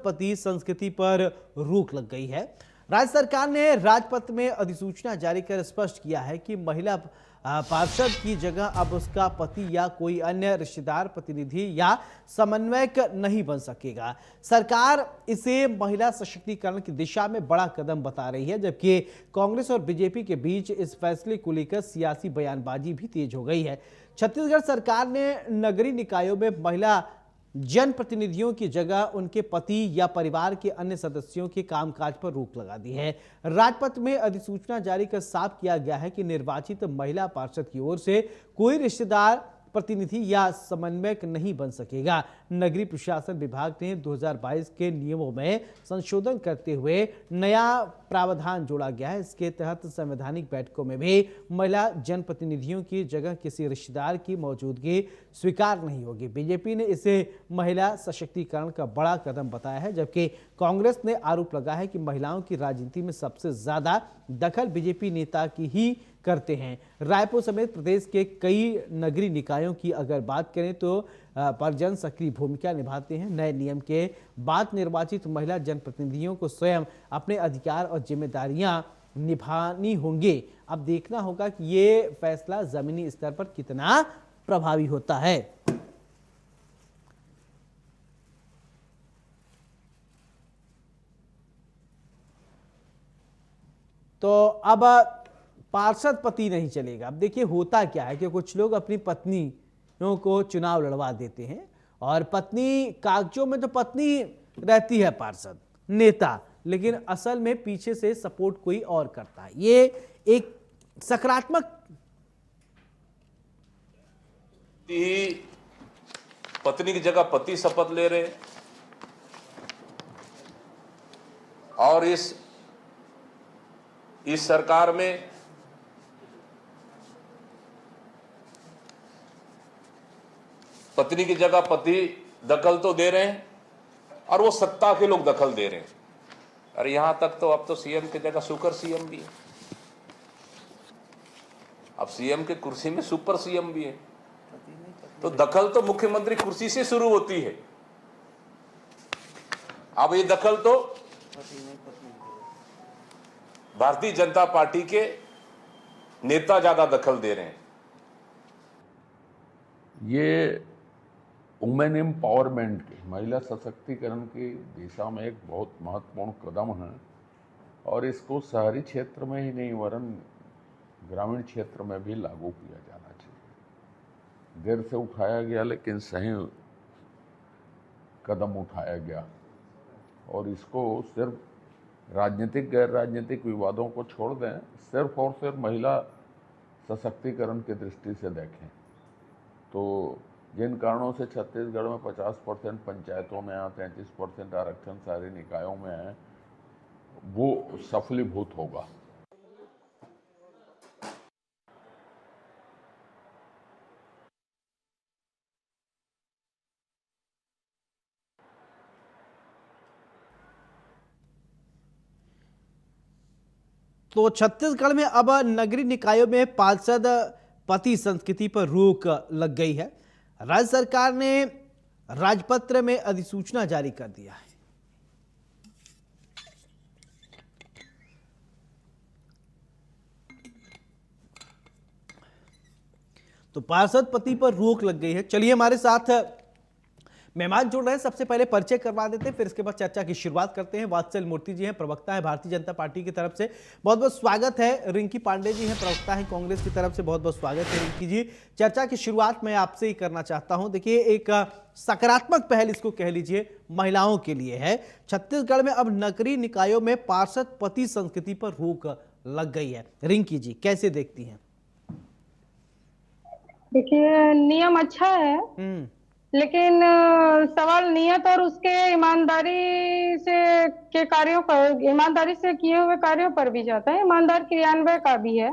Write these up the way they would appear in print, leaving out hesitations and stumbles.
पति संस्कृति पर रोक लग गई है। राज्य सरकार ने राजपत्र में अधिसूचना जारी कर स्पष्ट किया है कि महिला पार्षद की जगह अब उसका पति या कोई अन्य रिश्तेदार प्रतिनिधि या समन्वयक नहीं बन सकेगा। सरकार इसे महिला सशक्तिकरण की दिशा में बड़ा कदम बता रही है, जबकि कांग्रेस और बीजेपी के बीच इस फैसले को लेकर सियासी बयानबाजी भी तेज हो गई है। छत्तीसगढ़ सरकार ने नगरीय निकायों में महिला जनप्रतिनिधियों की जगह उनके पति या परिवार के अन्य सदस्यों के कामकाज पर रोक लगा दी है। राजपत्र में अधिसूचना जारी कर साफ किया गया है कि निर्वाचित महिला पार्षद की ओर से कोई रिश्तेदार, प्रतिनिधि या समन्वयक नहीं बन सकेगा। नगरीय प्रशासन विभाग ने 2022 के नियमों में संशोधन करते हुए नया प्रावधान जोड़ा गया है। इसके तहत संवैधानिक बैठकों में भी महिला जनप्रतिनिधियों की जगह किसी रिश्तेदार की मौजूदगी स्वीकार नहीं होगी। बीजेपी ने इसे महिला सशक्तिकरण का बड़ा कदम बताया है, जबकि कांग्रेस ने आरोप लगाया है कि महिलाओं की राजनीति में सबसे ज्यादा दखल बीजेपी नेता की ही करते हैं। रायपुर समेत प्रदेश के कई नगरीय निकायों की अगर बात करें तो परिजन सक्रिय भूमिका निभाते हैं। नए नियम के बाद निर्वाचित महिला जनप्रतिनिधियों को स्वयं अपने अधिकार और जिम्मेदारियां निभानी होंगी। अब देखना होगा कि ये फैसला जमीनी स्तर पर कितना प्रभावी होता है। तो अब पार्षद पति नहीं चलेगा। अब देखिए होता क्या है कि कुछ लोग अपनी पत्नियों को चुनाव लड़वा देते हैं और पत्नी, कागजों में तो पत्नी रहती है पार्षद नेता, लेकिन असल में पीछे से सपोर्ट कोई और करता है। ये एक सकारात्मक पत्नी की जगह पति शपथ ले रहे और इस सरकार में पत्नी की जगह पति दखल तो दे रहे हैं और वो सत्ता के लोग दखल दे रहे हैं। अरे यहां तक तो अब तो सीएम की जगह सुपर सीएम भी है। अब सीएम के कुर्सी में सुपर सीएम भी है। तो दखल तो मुख्यमंत्री कुर्सी से शुरू होती है। अब ये दखल तो भारतीय जनता पार्टी के नेता ज्यादा दखल दे रहे हैं। ये वुमेन एम्पावरमेंट की, महिला सशक्तिकरण की दिशा में एक बहुत महत्वपूर्ण कदम है और इसको शहरी क्षेत्र में ही नहीं वरन ग्रामीण क्षेत्र में भी लागू किया जाना चाहिए। देर से उठाया गया लेकिन सही कदम उठाया गया और इसको सिर्फ राजनीतिक गैर राजनीतिक विवादों को छोड़ दें, सिर्फ और सिर्फ महिला सशक्तिकरण की दृष्टि से देखें तो जिन कारणों से छत्तीसगढ़ में 50% पंचायतों में 33% आरक्षण शहरी निकायों में है, वो सफलीभूत होगा। तो छत्तीसगढ़ में अब नगरीय निकायों में पार्षद पति संस्कृति पर रोक लग गई है। राज्य सरकार ने राजपत्र में अधिसूचना जारी कर दिया है। तो पार्षद पति पर रोक लग गई है। चलिए हमारे साथ मेहमान जुड़ रहे हैं, सबसे पहले परिचय करवा देते हैं, फिर इसके बाद चर्चा की शुरुआत करते हैं। वात्सल मूर्ति जी हैं, प्रवक्ता है भारतीय जनता पार्टी की तरफ से, बहुत बहुत स्वागत है। रिंकी पांडे जी हैं, प्रवक्ता है कांग्रेस की तरफ से, बहुत बहुत स्वागत है रिंकी जी। चर्चा की शुरुआत मैं आपसे ही करना चाहता हूं। देखिए एक सकारात्मक पहल इसको कह लीजिए महिलाओं के लिए है। छत्तीसगढ़ में अब नगरीय निकायों में पार्षद पति संस्कृति पर रोक लग गई है। रिंकी जी कैसे देखती हैं? देखिए नियम अच्छा है, लेकिन सवाल नियत और उसके ईमानदारी से के कार्यों पर, ईमानदारी से किए हुए कार्यों पर भी जाता है, ईमानदार क्रियान्वयन का भी है।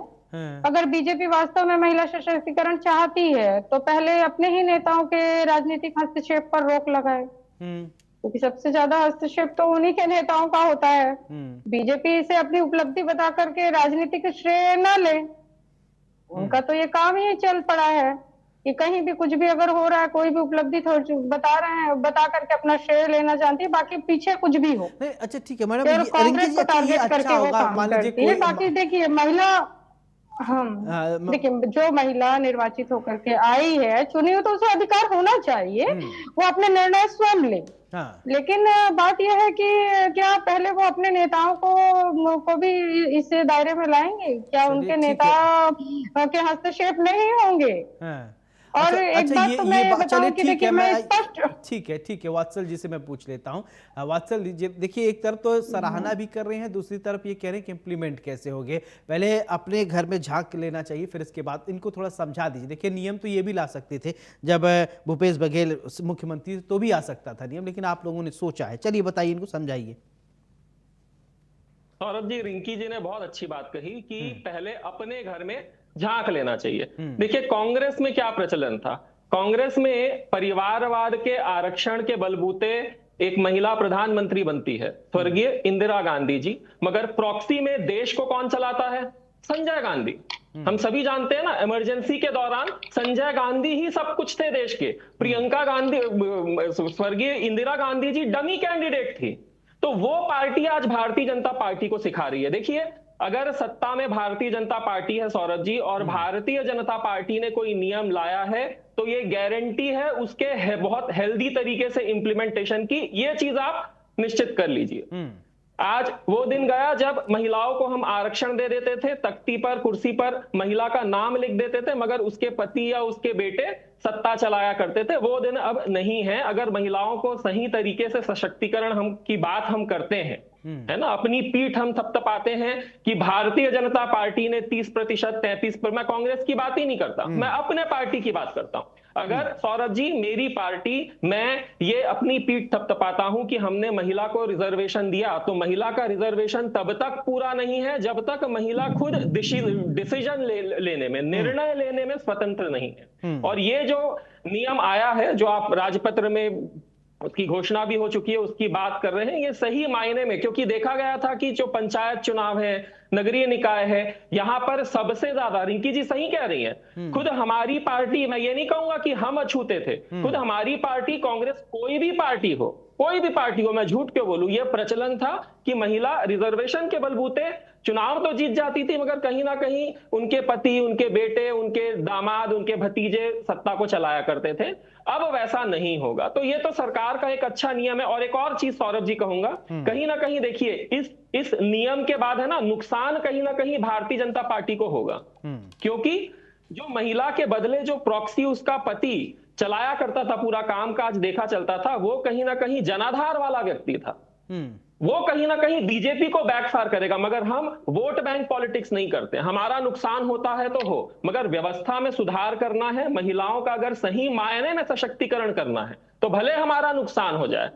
अगर बीजेपी वास्तव में महिला सशक्तिकरण चाहती है तो पहले अपने ही नेताओं के राजनीतिक हस्तक्षेप पर रोक लगाए, क्योंकि सबसे ज्यादा हस्तक्षेप तो उन्हीं के नेताओं का होता है। बीजेपी इसे अपनी उपलब्धि बता करके राजनीतिक श्रेय न ले, उनका तो ये काम ही चल पड़ा है। कि कहीं भी कुछ भी अगर हो रहा है, कोई भी उपलब्धि बता रहे हैं, बता करके अपना श्रेय लेना जानती है, बाकी पीछे कुछ भी हो नहीं, अच्छा ठीक है मैडम, केवल ये रिंकी कांग्रेस जी को अच्छा ये टारगेट अच्छा करके वो होगा, काम मान लीजिए करती है। कोई बाकी देखिए महिला, हम देखिए जो महिला निर्वाचित होकर के आई है, चुनी हुई, तो उसे अधिकार होना चाहिए वो अपने निर्णय स्वयं ले। हाँ लेकिन बात यह है कि क्या पहले वो अपने नेताओं को भी इस दायरे में लाएंगे? क्या चलिए उनके ठीक नेता है। के हस्तक्षेप नहीं होंगे? हाँ और अच्छा एक अच्छा, बात तो ये मैं बात चलिए बताऊं कि ठीक देखिए है, मैं मैं स्पष्ट, ठीक है वात्सल जी से मैं पूछ लेता हूँ। वात्सल जी देखिए, एक तरफ तो सराहना भी कर रहे हैं, दूसरी तरफ ये कह रहे हैं कि इम्प्लीमेंट कैसे होंगे, पहले अपने घर में झांक लेना चाहिए, फिर इसके बाद इनको थोड़ा समझा दीजिए। देखिए नियम तो ये भी ला सकते थे, जब भूपेश बघेल मुख्यमंत्री तो भी आ सकता था नियम, लेकिन आप लोगों ने सोचा है। चलिए बताइए, इनको समझाइए। सौरभ जी, रिंकी जी ने बहुत अच्छी बात कही कि पहले अपने घर में झांक लेना चाहिए। देखिए कांग्रेस में क्या प्रचलन था, कांग्रेस में परिवारवाद के आरक्षण के बलबूते एक महिला प्रधानमंत्री बनती है, स्वर्गीय इंदिरा गांधी जी, मगर प्रॉक्सी में देश को कौन चलाता है? संजय गांधी। हम सभी जानते हैं ना, इमरजेंसी के दौरान संजय गांधी ही सब कुछ थे देश के। प्रियंका गांधी, स्वर्गीय इंदिरा गांधी जी डमी कैंडिडेट थी। तो वो पार्टी आज भारतीय जनता पार्टी को सिखा रही है। देखिए अगर सत्ता में भारतीय जनता पार्टी है सौरभ जी, और भारतीय जनता पार्टी ने कोई नियम लाया है, तो ये गारंटी है उसके बहुत हेल्दी तरीके से इंप्लीमेंटेशन की। ये चीज आप निश्चित कर लीजिए। आज वो दिन गया जब महिलाओं को हम आरक्षण दे देते थे, तख्ती पर, कुर्सी पर महिला का नाम लिख देते थे, मगर उसके पति या उसके बेटे सत्ता चलाया करते थे। वो दिन अब नहीं है। अगर महिलाओं को सही तरीके से सशक्तिकरण हम की बात हम करते हैं, है ना, अपनी पीठ हम थपथपाते हैं कि भारतीय जनता पार्टी ने 30%, 33%, मैं कांग्रेस की बात ही नहीं करता, मैं अपने पार्टी की बात करता हूं। अगर सौरभ जी मेरी पार्टी, मैं ये अपनी पीठ थपथपाता हूं कि हमने महिला को रिजर्वेशन दिया, तो महिला का रिजर्वेशन तब तक पूरा नहीं है जब तक महिला खुद डिसीजन लेने में, निर्णय लेने में स्वतंत्र नहीं है। और ये जो नियम आया है, जो आप राजपत्र में उसकी घोषणा भी हो चुकी है, उसकी बात कर रहे हैं, ये सही मायने में, क्योंकि देखा गया था कि जो पंचायत चुनाव है, नगरीय निकाय है, यहां पर सबसे ज्यादा, रिंकी जी सही कह रही हैं, खुद हमारी पार्टी, मैं ये नहीं कहूंगा कि हम अछूते थे, खुद हमारी पार्टी, कांग्रेस, कोई भी पार्टी हो, मैं झूठ क्यों बोलूं, ये प्रचलन था कि महिला रिजर्वेशन के बलबूते चुनाव तो जीत जाती थी, मगर कहीं ना कहीं उनके पति, उनके बेटे, उनके दामाद, उनके भतीजे सत्ता को चलाया करते थे। अब वैसा नहीं होगा। तो ये तो सरकार का एक अच्छा नियम है। और एक और चीज सौरभ जी कहूंगा, कहीं ना कहीं देखिए इस नियम के बाद है ना, नुकसान कहीं ना कहीं भारतीय जनता पार्टी को होगा, क्योंकि जो महिला के बदले जो प्रॉक्सी उसका पति चलाया करता था, पूरा कामकाज देखा चलता था, वो कहीं ना कहीं जनाधार वाला व्यक्ति था, वो कहीं ना कहीं बीजेपी को बैकफायर करेगा। मगर हम वोट बैंक पॉलिटिक्स नहीं करते, हमारा नुकसान होता है तो हो, मगर व्यवस्था में सुधार करना है, महिलाओं का अगर सही मायने में सशक्तिकरण करना है, तो भले हमारा नुकसान हो जाए,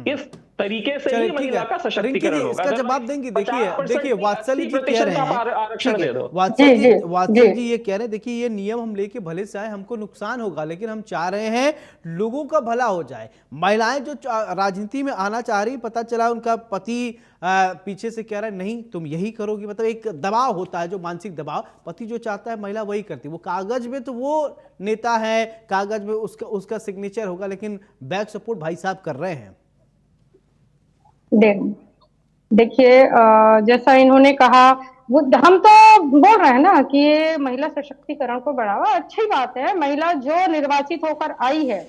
इस तरीके से ही महिला का सशक्तिकरण होगा। इसका जवाब देंगे। देखिए वात्सल जी कह रहे हैं, आरक्षण दे दो। वात्सल जी ये कह रहे हैं, देखिए ये नियम हम लेके भले से आए, हमको नुकसान होगा, लेकिन हम चाह रहे हैं लोगों का भला हो जाए। महिलाएं जो राजनीति में आना चाह रही, पता चला उनका पति पीछे से कह रहा है नहीं तुम यही करोगी, मतलब एक दबाव होता है, जो मानसिक दबाव, पति जो चाहता है महिला वही करती है। वो कागज में तो वो नेता है, कागज में उसका सिग्नेचर होगा, लेकिन बैक सपोर्ट भाई साहब कर रहे हैं। देखिए जैसा इन्होंने कहा, वो हम तो बोल रहे हैं ना कि ये महिला सशक्तिकरण को बढ़ावा, अच्छी बात है। महिला जो निर्वाचित होकर आई है,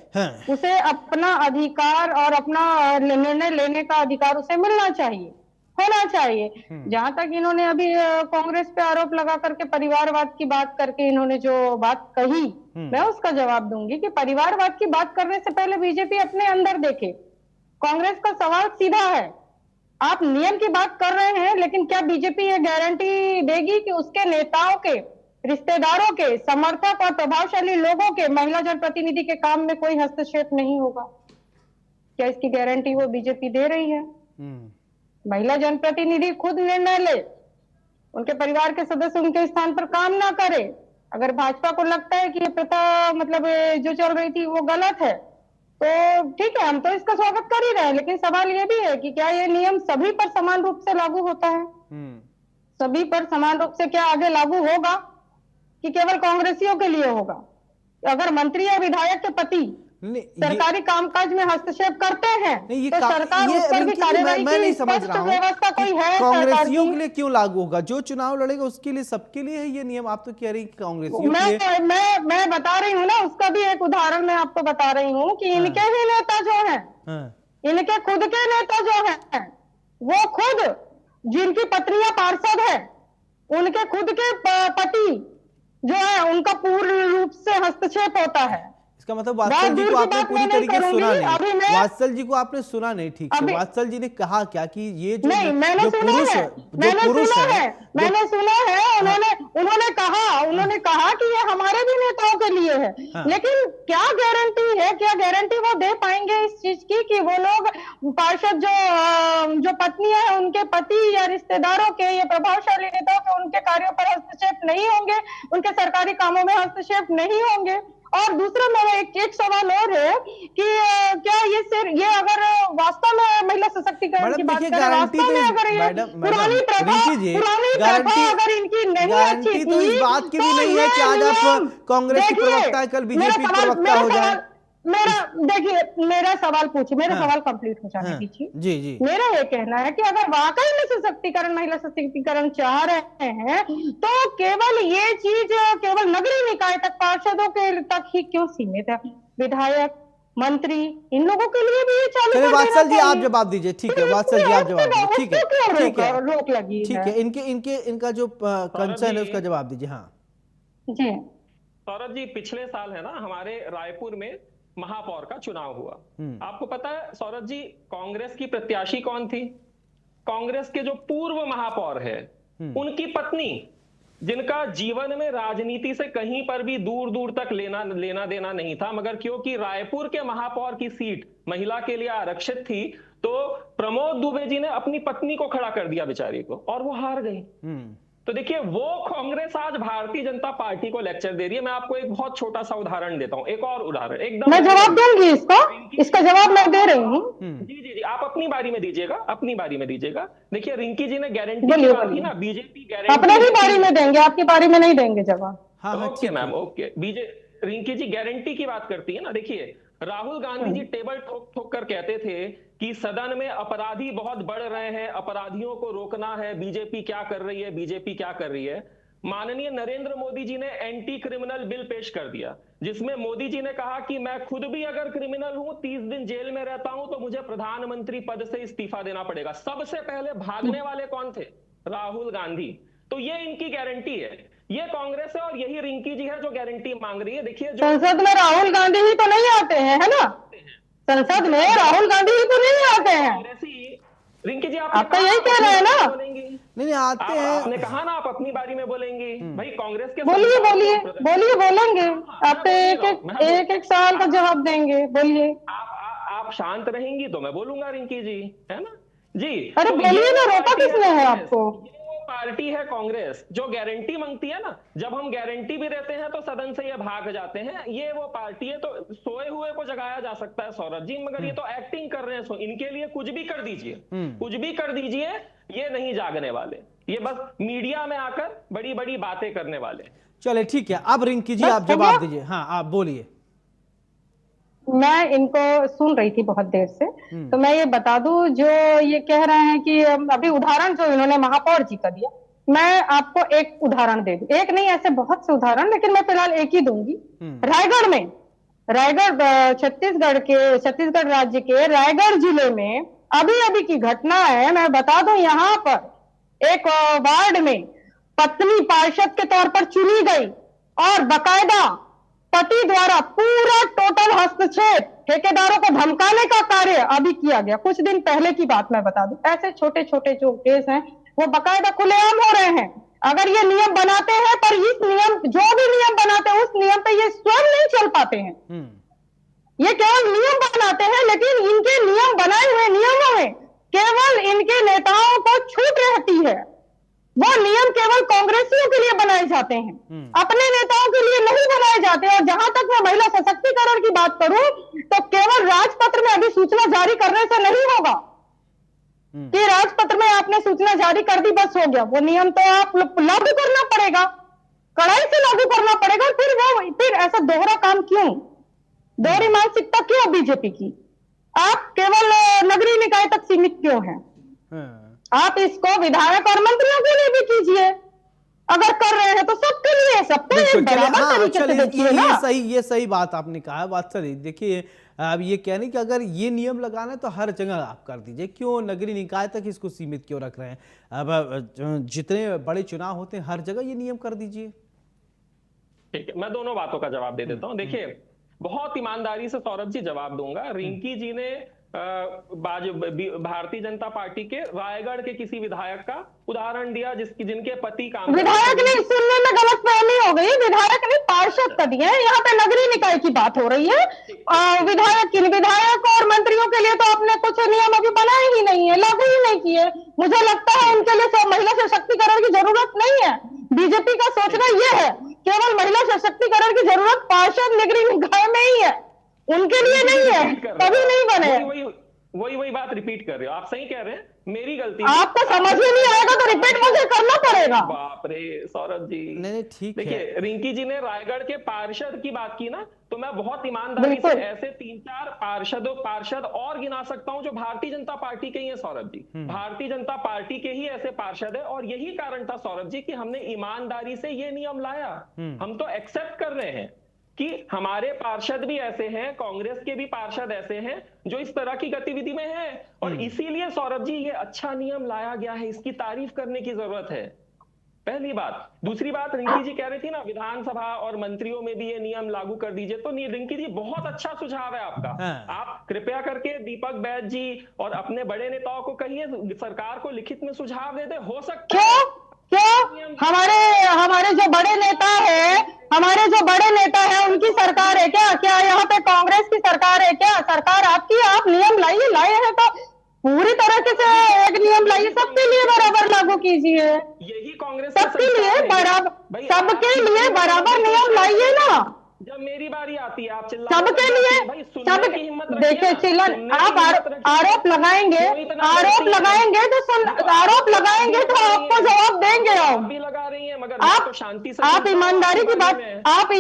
उसे अपना अधिकार और अपना निर्णय लेने का अधिकार उसे मिलना चाहिए, होना चाहिए। जहां तक इन्होंने अभी कांग्रेस पे आरोप लगा करके परिवारवाद की बात करके इन्होंने जो बात कही, मैं उसका जवाब दूंगी कि परिवारवाद की बात करने से पहले बीजेपी अपने अंदर देखे। कांग्रेस का सवाल सीधा है, आप नियम की बात कर रहे हैं, लेकिन क्या बीजेपी ये गारंटी देगी कि उसके नेताओं के, रिश्तेदारों के, समर्थक और प्रभावशाली लोगों के महिला जनप्रतिनिधि के काम में कोई हस्तक्षेप नहीं होगा? क्या इसकी गारंटी वो बीजेपी दे रही है? महिला जनप्रतिनिधि खुद निर्णय ले, उनके परिवार के सदस्य उनके स्थान पर काम ना करे। अगर भाजपा को लगता है कि ये प्रथा मतलब जो चल रही थी वो गलत है, तो ठीक है, हम तो इसका स्वागत कर ही रहे हैं, लेकिन सवाल ये भी है कि क्या ये नियम सभी पर समान रूप से लागू होता है? सभी पर समान रूप से क्या आगे लागू होगा कि केवल कांग्रेसियों के लिए होगा? अगर मंत्री या विधायक के पति नहीं, सरकारी कामकाज में हस्तक्षेप करते हैं नहीं, ये तो सरकार उस पर भी रिंकी जी, कार्यवाही मैं नहीं की समझ स्पष्ट रहा हूँ व्यवस्था कि कोई है सरकार कांग्रेसियों की? के लिए क्यों लागू होगा? जो चुनाव लड़ेगा उसके लिए, सबके लिए है ये नियम? आप तो कह रही हैं कि कांग्रेसियों के लिए। मैं बता रही हूँ ना, उसका भी एक उदाहरण मैं आपको बता रही हूँ कि इनके ही नेता जो हैं, हाँ, इनके खुद के नेता जो हैं, वो खुद जिनकी पत्नियां पार्षद है, उनके खुद के पति जो है उनका पूर्ण रूप से हस्तक्षेप होता है। इसका मतलब वात्सल जी को आपने पूरी तरीके से सुना अभी नहीं, मैं वात्सल जी को आपने सुना नहीं ठीक से। वात्सल जी ने कहा क्या कि ये जो नहीं, मैंने जो सुना पुरुष है, जो पुरुष है, मैंने सुना है, उन्होंने कहा कि ये हमारे भी नेताओं के लिए है। हाँ। लेकिन क्या गारंटी वो दे पाएंगे इस चीज की कि वो लोग पार्षद जो पत्नियां हैं उनके पति या रिश्तेदारों के या प्रभावशाली नेताओं के उनके कार्यों पर हस्तक्षेप नहीं होंगे, उनके सरकारी कामों में हस्तक्षेप नहीं होंगे? और दूसरा मेरा एक सवाल और है कि क्या ये अगर वास्तव में महिला सशक्तिकरण की बात करें, वास्तव में अगर ये पुरानी प्रथा अगर इनकी नहीं अच्छी तो इस बात की भी नहीं है कि आज आप कांग्रेस की प्रवक्ता कल बीजेपी प्रवक्ता हो जाए। मेरा सवाल पूछिए, मेरा सवाल कंप्लीट हो जाने दीजिए। जी जी, मेरा ये कहना है कि अगर वाकई में सशक्तिकरण, महिला सशक्तिकरण चाह रहे हैं तो केवल ये चीज केवल नगरीय निकाय तक, पार्षदों के तक ही क्यों सीमित है? विधायक, मंत्री, इन लोगों के लिए भी ये चालू कर देना वात्सल जी आप चाहिए। जवाब दीजिए। ठीक है वात्सल जी आप जवाब दीजिए। ठीक है रोक लगी ठीक है, इनका जो कंसर्न है उसका जवाब दीजिए। हाँ जी सौरभ जी, पिछले साल है ना हमारे रायपुर में महापौर का चुनाव हुआ। आपको पता है सौरभ जी, कांग्रेस की प्रत्याशी कौन थी? कांग्रेस के जो पूर्व महापौर है उनकी पत्नी, जिनका जीवन में राजनीति से कहीं पर भी दूर दूर तक लेना देना नहीं था, मगर क्योंकि रायपुर के महापौर की सीट महिला के लिए आरक्षित थी तो प्रमोद दुबे जी ने अपनी पत्नी को खड़ा कर दिया बेचारी को, और वो हार गई। तो देखिए, वो कांग्रेस आज भारतीय जनता पार्टी को लेक्चर दे रही है। मैं आपको एक बहुत छोटा सा उदाहरण देता हूं, एक और उदाहरण एकदम मैं जवाब दूंगी इसका जवाब मैं दे रही हूँ। जी, आप अपनी बारी में दीजिएगा। देखिए, रिंकी जी ने गारंटी की बात की ना, बीजेपी गारंटी अपने ही बारी में देंगे, आपकी बारी में नहीं देंगे जवाब। Okay ma'am, okay. Rinki ji guarantee की बात करती है ना। देखिए, राहुल गांधी जी टेबल ठोक कर कहते थे कि सदन में अपराधी बहुत बढ़ रहे हैं, अपराधियों को रोकना है, बीजेपी क्या कर रही है। माननीय नरेंद्र मोदी जी ने एंटी क्रिमिनल बिल पेश कर दिया, जिसमें मोदी जी ने कहा कि मैं खुद भी अगर क्रिमिनल हूं, 30 दिन जेल में रहता हूं, तो मुझे प्रधानमंत्री पद से इस्तीफा देना पड़ेगा। सबसे पहले भागने वाले कौन थे? राहुल गांधी। तो ये इनकी गारंटी है, ये कांग्रेस है, और यही रिंकी जी है जो गारंटी मांग रही है। देखिए, संसद में राहुल गांधी ही तो नहीं आते हैं, है ना? संसद में राहुल गांधी ही तो नहीं आते हैं। रिंकी जी आपका यही कह रहे हैं ना? नहीं आते हैं। आपने कहा ना आप अपनी बारी में बोलेंगी। भाई कांग्रेस के बोलेंगे। आप एक साल का जवाब देंगे, बोलिए। आप शांत रहेंगी तो मैं बोलूंगा रिंकी जी, है ना जी? अरे बोलिए ना, रोका किसने है आपको? पार्टी है कांग्रेस जो गारंटी मांगती है ना। जब हम गारंटी भी देते हैं तो सदन से ये भाग जाते हैं। ये वो पार्टी है, तो सोए हुए को जगाया जा सकता है सौरभ जी, मगर ये तो एक्टिंग कर रहे हैं। इनके लिए कुछ भी कर दीजिए, ये नहीं जागने वाले, ये बस मीडिया में आकर बड़ी बड़ी बातें करने वाले। चले ठीक है, अब रिंकी जी आप जवाब दीजिए। हाँ आप बोलिए। मैं इनको सुन रही थी बहुत देर से, तो मैं ये बता दूं, जो ये कह रहे हैं कि अभी उदाहरण जो इन्होंने महापौर जी का दिया, मैं आपको एक उदाहरण दे दूं। एक नहीं, ऐसे बहुत से उदाहरण, लेकिन मैं फिलहाल एक ही दूंगी। रायगढ़ छत्तीसगढ़ राज्य के रायगढ़ जिले में अभी की घटना है। मैं बता दूं, यहाँ पर एक वार्ड में पत्नी पार्षद के तौर पर चुनी गई और बाकायदा पति द्वारा पूरा टोटल हस्तक्षेप, ठेकेदारों को धमकाने का कार्य अभी किया गया। कुछ दिन पहले की बात मैं बता दूं। ऐसे छोटे छोटे जो केस हैं वो बाकायदा खुलेआम हो रहे हैं। अगर ये नियम बनाते हैं, पर जो भी नियम बनाते हैं उस नियम पे ये स्वयं नहीं चल पाते हैं। ये केवल नियम बनाते हैं, लेकिन इनके नियम बनाए हुए नियमों में केवल इनके नेताओं को छूट रहती है। वो नियम केवल कांग्रेसियों के लिए बनाए जाते हैं, अपने नेताओं के लिए नहीं बनाए जाते। और जहां तक मैं महिला सशक्तिकरण की बात करूं, तो केवल राजपत्र में अधिसूचना जारी करने से नहीं होगा कि राजपत्र में आपने सूचना जारी कर दी बस हो गया। वो नियम तो आप लागू करना पड़ेगा। कड़ाई से लागू करना पड़ेगा। और फिर ऐसा दोहरा काम क्यों, दोहरी मानसिकता क्यों बीजेपी की? आप केवल नगरीय निकाय तक सीमित क्यों हैं? आप इसको विधायक और मंत्रियों के लिए भी कीजिए, अगर कर रहे हैं तो सबके लिए, सबको एक बराबर तरीके से देखिए ना। ये सही बात आपने कहा, बात सही। देखिए अब ये कहने कि अगर ये नियम लगाना है तो हर जगह आप कर दीजिए, क्यों नगरीय निकाय तक इसको सीमित क्यों रख रहे हैं? अब जितने बड़े चुनाव होते हैं हर जगह ये नियम कर दीजिए। ठीक है, मैं दोनों बातों का जवाब दे देता हूं। देखिए, बहुत ईमानदारी से सौरभ जी जवाब दूंगा। रिंकी जी ने भारतीय जनता पार्टी के रायगढ़ के किसी विधायक का उदाहरण दिया जिनके पति काम, विधायक ने सुनने में गलतफहमी हो गई, विधायक ने पार्षद का दिया है, यहाँ पे नगरीय निकाय की बात हो रही है। विधायक और मंत्रियों के लिए तो आपने कुछ नियम अभी बनाए ही नहीं है, लागू ही नहीं किए। मुझे लगता है उनके लिए महिला सशक्तिकरण की जरूरत नहीं है। बीजेपी का सोचना यह है केवल महिला सशक्तिकरण की जरूरत पार्षद नगरीय निकाय में ही है, उनके लिए नहीं है, कभी नहीं बने। वही बात रिपीट कर रहे हो आप, सही कह रहे हैं, मेरी गलती। आपको समझ में नहीं आएगा तो रिपीट मुझे करना पड़ेगा। बाप रे सौरभ जी, नहीं ठीक है। देखिए, रिंकी जी ने रायगढ़ के पार्षद की बात की ना, तो मैं बहुत ईमानदारी से ऐसे 3-4 पार्षद और गिना सकता हूं जो भारतीय जनता पार्टी के ही है सौरभ जी। भारतीय जनता पार्टी के ही ऐसे पार्षद है, और यही कारण था सौरभ जी कि हमने ईमानदारी से ये नियम लाया। हम तो एक्सेप्ट कर रहे हैं कि हमारे पार्षद भी ऐसे हैं, कांग्रेस के भी पार्षद ऐसे हैं जो इस तरह की गतिविधि में हैं, और इसीलिए सौरभ जी ये अच्छा नियम लाया गया है, इसकी तारीफ करने की जरूरत है, पहली बात। दूसरी बात, रिंकी जी कह रही थी ना विधानसभा और मंत्रियों में भी ये नियम लागू कर दीजिए, तो रिंकी जी बहुत अच्छा सुझाव है आपका। आप कृपया करके दीपक बैज जी और अपने बड़े नेताओं को कहिए सरकार को लिखित में सुझाव दे दे, हो सकता है। क्यों हमारे जो बड़े नेता है उनकी सरकार है क्या यहाँ पे कांग्रेस की सरकार है क्या? सरकार आपकी, आप नियम लाए हैं तो पूरी तरीके से एक नियम लाइए, सबके लिए बराबर लागू कीजिए। यही कांग्रेस सबके लिए बराबर नियम लाइए ना। जब मेरी बारी आती है आप सबके लिए, सब देखिए चिल्लन, आप आरोप लगाएंगे तो आपको जवाब देंगे। आप भी लगा रही हैं, मगर आप तो शांति से, आप ईमानदारी की बात, आप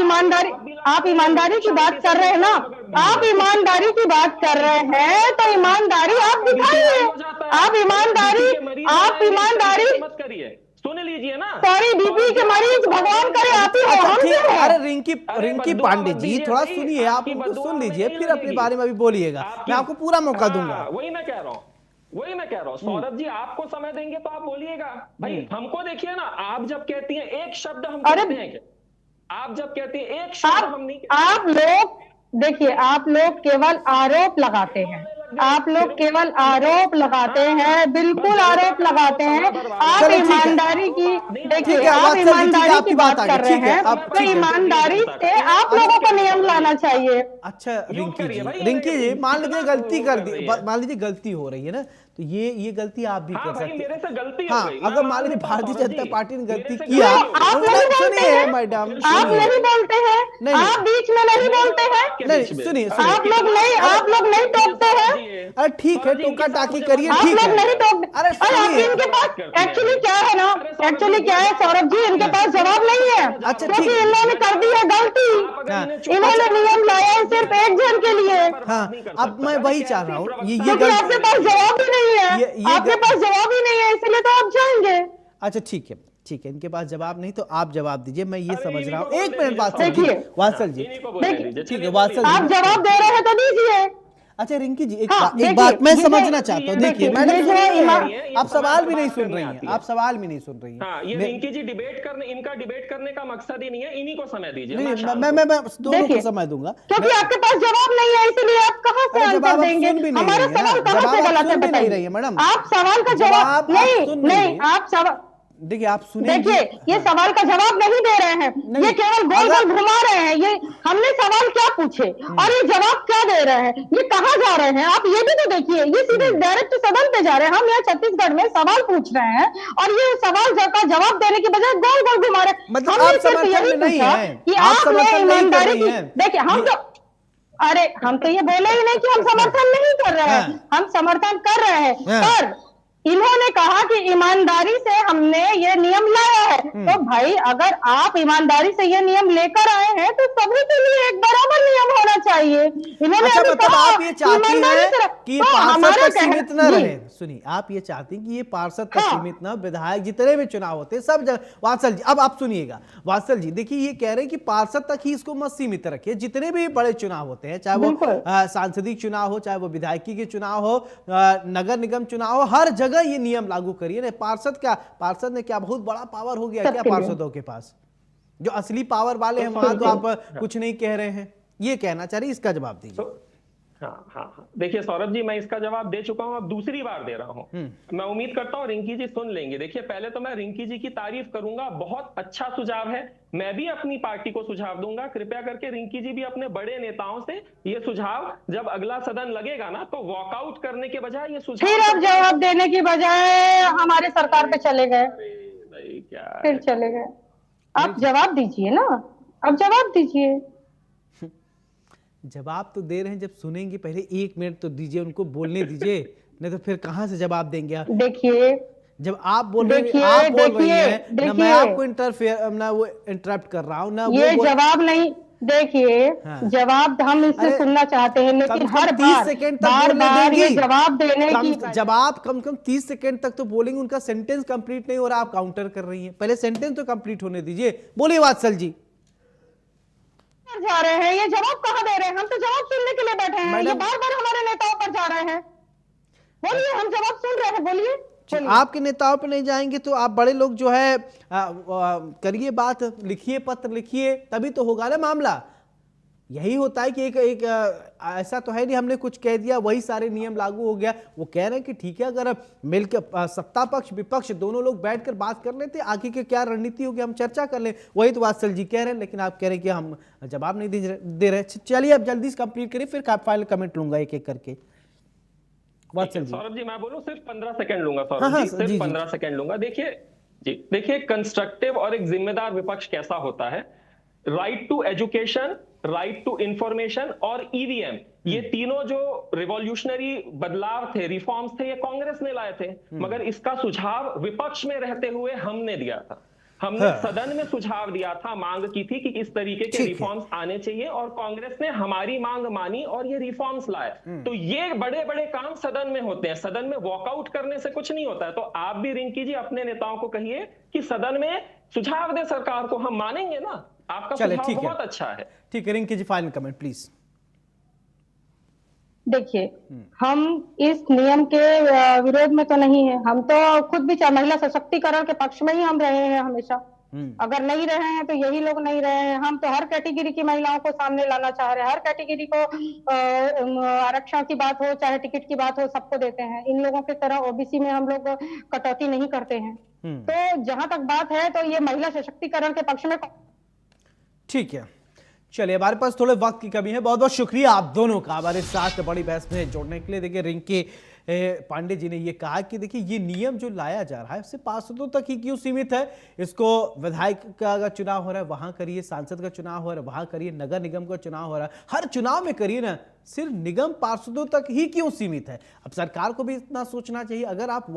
ईमानदारी की बात कर रहे हैं ना, आप ईमानदारी की बात कर रहे हैं तो ईमानदारी आप दिखाइए। आप ईमानदारी मत करिए, सुन लीजिए ना। सॉरी, बीपी के मरीज भगवान करे आप ही हो, हम क्यों हैं? अरे रिंकी पांडे जी थोड़ा सुनिए, आप उनको सुन लीजिए, फिर अपने बारे में भी बोलिएगा, मैं आपको पूरा मौका दूंगा। वही मैं कह रहा हूँ सौरभ जी, आपको समय देंगे तो आप बोलिएगा। भाई हमको देखिए ना, आप जब कहती हैं एक शब्द हम कहते हैं, आप जब कहती हैं एक शब्द हम नहीं कहते। आप लोग देखिए, आप लोग केवल आरोप लगाते हैं, बिल्कुल आरोप लगाते हैं। आप ईमानदारी की, देखिए आप ईमानदारी की बात कर रहे हैं, तो ईमानदारी से आप लोगों को नियम लाना चाहिए। अच्छा रिंकी जी मान लीजिए गलती कर दी, मान लीजिए गलती हो रही है ना, तो ये गलती आप भी कर सकते हैं। मेरे से गलती हाँ, हो गई। अगर मान लीजिए भारतीय जनता पार्टी ने गलती किया, सुनिए मैडम, आप नहीं बोलते हैं, आप बीच में नहीं बोलते हैं, नहीं सुनिए, आप लोग नहीं टोकते हैं। अरे ठीक है, टोका टाकी करिए, आप ठीक लोग है। नहीं टोकते। अरे सुनिए, इनके पास एक्चुअली क्या है सौरभ जी, इनके पास जवाब नहीं है। अच्छा, क्योंकि ठीक। इन्होंने कर दी है गलती, इन्होंने नियम लाया है सिर्फ एक जन के लिए। हाँ, अब मैं वही चाह रहा हूँ, ये आपके पास जवाब ही नहीं है, आपके पास जवाब ही नहीं है, इसलिए तो आप जाएंगे। अच्छा ठीक है, इनके पास जवाब नहीं तो आप जवाब दीजिए, मैं ये समझ रहा हूँ। एक मिनट वात्सल जी, ठीक है वात्सल जी, आप जवाब दे रहे हैं तो दीजिए। अच्छा रिंकी जी, एक बात मैं समझना चाहता हूँ। देखिए मैडम, आप सवाल भी नहीं सुन रही हैं, ये रिंकी जी इनका डिबेट करने का मकसद ही नहीं है, इन्हीं को समय दीजिए। नहीं, मैं दोनों को समय दूंगा, क्योंकि आपके पास जवाब नहीं है, इसलिए आप कहाँ से आंसर देंगे? हमारा सवाल कहाँ से गलत है बताइए मैडम। आप सवाल का जवाब नहीं, आप सवाल देखिए, आप सुनिए, देखिए ये सवाल का जवाब नहीं दे रहे हैं, ये केवल गोल घुमा रहे हैं। ये हमने सवाल क्या पूछे और ये जवाब क्या दे रहे हैं, ये कहाँ जा रहे हैं, आप ये भी तो देखिए। ये सीधे डायरेक्ट सदन पे जा रहे हैं। हम यहाँ छत्तीसगढ़ में सवाल पूछ रहे हैं और ये सवाल का जवाब देने की बजाय गोल घुमा रहे हैं। मतलब आप समर्थन में नहीं है, कि आपने ईमानदारी की, देखिए हम तो ये बोले ही नहीं कि हम समर्थन नहीं कर रहे हैं, हम समर्थन कर रहे हैं, पर इन्होंने कहा कि ईमानदारी से हमने ये नियम लाया है। तो भाई अगर आप ईमानदारी से ये नियम लेकर आए हैं तो सभी के लिए एक बराबर नियम होना चाहिए। इन्होंने अच्छा, अभी मतलब कहा आप ये चाहती ईमानदारी हैं से कि ये हाँ, पार्षद हमारा तक सीमित न जी। रहे। सुनिए, आप ये चाहती हैं कि ये पार्षद तक हाँ। सीमित न, विधायक जितने भी चुनाव होते हैं सब जगह। वात्सल जी, अब आप सुनिएगा। वात्सल जी देखिए, ये कह रहे हैं कि पार्षद तक ही इसको मत सीमित रखिए, जितने भी बड़े चुनाव होते हैं, चाहे वो बिल्कुल। सांसदीय चुनाव हो, चाहे वो विधायकी के चुनाव हो, नगर निगम चुनाव हो, हर जगह ये नियम लागू करिए ना। पार्षद ने क्या बहुत बड़ा पावर हो गया क्या सबके लिए। पार्षदों के पास? जो असली पावर वाले हैं वहां तो आप कुछ नहीं कह रहे हैं, ये कहना चाह रही, इसका जवाब दीजिए। हाँ, देखिए सौरभ जी, मैं इसका जवाब दे चुका हूं, अब दूसरी बार दे रहा हूं। मैं उम्मीद करता हूं रिंकी जी सुन लेंगे। देखिए, पहले तो मैं रिंकी जी की तारीफ करूंगा, बहुत अच्छा सुझाव है। मैं भी अपनी पार्टी को सुझाव दूंगा, कृपया करके रिंकी जी भी अपने बड़े नेताओं से ये सुझाव, जब अगला सदन लगेगा ना, तो वॉकआउट करने के बजाय ये सुझाव फिर आप जवाब देने की बजाय हमारे सरकार पे चले गए, भाई क्या फिर चले गए। आप जवाब दीजिए ना, आप जवाब दीजिए। जवाब तो दे रहे हैं, जब सुनेंगे पहले 1 मिनट तो दीजिए, उनको बोलने दीजिए, नहीं तो फिर कहां से जवाब देंगे आप? देखिए, जब आप बोल रहे हैं, देखिए, आप बोल रही देखिए, हैं ना, मैं देखिए। आपको इंटरफेयर ना वो इंटरप्ट कर रहा हूं ना, ये वो जवाब नहीं, देखिए हाँ। जवाब हम इससे अरे, सुनना चाहते हैं, कम लेकिन से कम हर 30 बार सेकंड तक बार बोलने बार ये देंगी। जवाब देने की जवाब कम से कम 30 सेकंड तक तो बोलेंगे, उनका सेंटेंस कंप्लीट नहीं हो रहा, आप काउंटर कर रही हैं। पहले सेंटेंस तो कंप्लीट होने दीजिए। बोलिए वात्सल जी। जा रहे हैं, ये जवाब कहाँ दे रहे हैं? हम तो जवाब सुनने के लिए बैठे हैं, ये बार बार हमारे नेताओं पर जा रहे हैं। बोलिए, हम जवाब सुन रहे हैं, बोलिए। आपके नेताओं पे नहीं जाएंगे तो आप बड़े लोग जो है करिए बात, लिखिए, पत्र लिखिए, तभी तो होगा ना मामला। यही होता है कि एक ऐसा तो है नहीं हमने कुछ कह दिया वही सारे नियम लागू हो गया। वो कह रहे हैं कि ठीक है, अगर मिलकर सत्ता पक्ष विपक्ष दोनों लोग बैठकर बात कर लेते, आगे की क्या रणनीति होगी हम चर्चा कर लें। वही तो वात्सल जी कह रहे हैं, लेकिन आप कह रहे हैं कि हम जवाब नहीं दे रहे। चलिए, अब जल्दी से कंप्लीट करिए, फिर फाइनल कमेंट लूंगा एक एक करके। वात्सल जी। सौरभ जी, मैं बोलूं, सिर्फ 15 सेकंड लूंगा हाँ, सौरभ हाँ, जी, सिर्फ जी। 15 सेकंड लूंगा। देखिए कंस्ट्रक्टिव और एक जिम्मेदार विपक्ष कैसा होता है। Right to education, right to information और ईवीएम, ये तीनों जो रिवॉल्यूशनरी बदलाव थे, रिफॉर्म्स थे, ये कांग्रेस ने लाए थे, मगर इसका सुझाव विपक्ष में रहते हुए हमने दिया था। हमने सदन में सुझाव दिया था, मांग की थी कि इस तरीके के रिफॉर्म्स आने चाहिए, और कांग्रेस ने हमारी मांग मानी और ये रिफॉर्म्स लाए। तो ये बड़े बड़े काम सदन में होते हैं, सदन में वॉकआउट करने से कुछ नहीं होता है। तो आप भी रिंकी जी अपने नेताओं को कहिए कि सदन में सुझाव दे सरकार को, हम मानेंगे ना। आपका सुझाव बहुत अच्छा है। ठीक है रिंकी जी, फाइनल कमेंट प्लीज। देखिए, हम इस नियम के विरोध में तो नहीं है, हम तो खुद भी महिला सशक्तिकरण के पक्ष में ही हम रहे हैं हमेशा। अगर नहीं रहे हैं तो यही लोग नहीं रहे हैं। हम तो हर कैटेगरी की महिलाओं को सामने लाना चाह रहे हैं, हर कैटेगरी को आरक्षण की बात हो, चाहे टिकट की बात हो, सबको देते हैं। इन लोगों की तरह ओबीसी में हम लोग कटौती नहीं करते हैं। तो जहां तक बात है तो ये महिला सशक्तिकरण के पक्ष में। ठीक है, चलिए, हमारे पास थोड़े वक्त की कमी है। बहुत बहुत शुक्रिया आप दोनों का हमारे साथ बड़ी बहस में जोड़ने के लिए। देखिए, रिंकी पांडे जी ने ये कहा कि देखिए ये नियम जो लाया जा रहा है उससे पार्षदों तक ही क्यों सीमित है? इसको विधायक का चुनाव हो रहा है वहां करिए, सांसद का चुनाव हो रहा है वहां करिए, नगर निगम का चुनाव हो रहा है हर चुनाव में करिए ना, सिर्फ निगम पार्षदों तक ही क्यों सीमित है? अब सरकार को भी इतना सोचना चाहिए। अगर आप